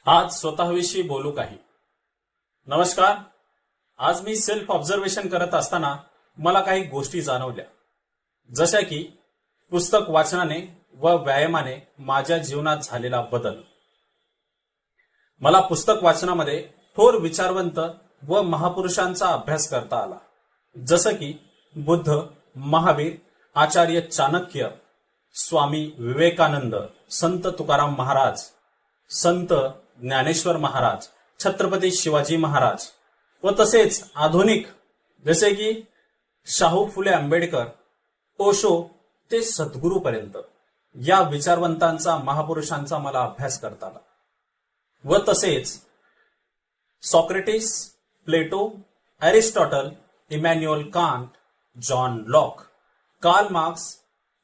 आज स्वतःविषयी बोलू काही. नमस्कार. आज मी सेल्फ ऑब्झर्वेशन करत असताना मला काही गोष्टी जाणवल्या, जशा की पुस्तक वाचनाने व व्यायामाने माझ्या जीवनात झालेला बदल. मला पुस्तक वाचनामध्ये थोर विचारवंत व महापुरुषांचा अभ्यास करता आला, जसं की बुद्ध, महावीर, आचार्य चाणक्य, स्वामी विवेकानंद, संत तुकाराम महाराज, संत ज्ञानेश्वर महाराज, छत्रपती शिवाजी महाराज व तसेच आधुनिक जसे की शाहू फुले आंबेडकर, ओशो ते सद्गुरूपर्यंत या विचारवंतांचा, महापुरुषांचा मला अभ्यास करता आला. व तसेच Socrates, Plato, Aristotle, Immanuel Kant, John Locke, Karl Marx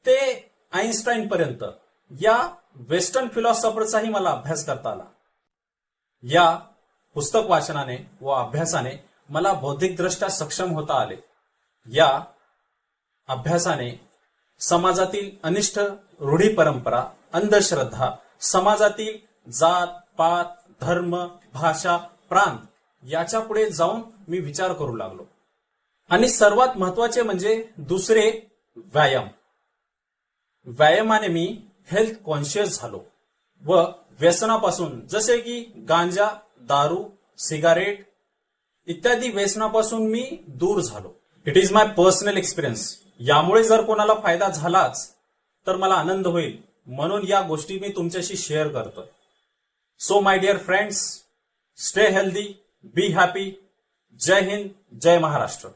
ते आईन्स्टाईन पर्यंत या वेस्टर्न फिलॉसॉफरचाही मला अभ्यास करता आला. या पुस्तक वाचनाने व अभ्यासाने मला बौद्धिकदृष्ट्या सक्षम होता आले. या अभ्यासाने समाजातील अनिष्ट रूढी परंपरा, अंधश्रद्धा, समाजातील जात पात, धर्म, भाषा, प्रांत याच्या पुढे जाऊन मी विचार करू लागलो. आणि सर्वात महत्वाचे म्हणजे दुसरे व्यायाम. व्यायामाने मी हेल्थ कॉन्शियस झालो व व्यसनापासून, जसे की गांजा, दारू, सिगारेट इत्यादी व्यसनापासून मी दूर झालो. It is my personal experience. यामुळे जर कोणाला फायदा झालाच तर मला आनंद होईल, म्हणून या गोष्टी मी तुमच्याशी शेअर करतोय. So my dear friends, stay healthy, be happy. जय हिंद, जय महाराष्ट्र.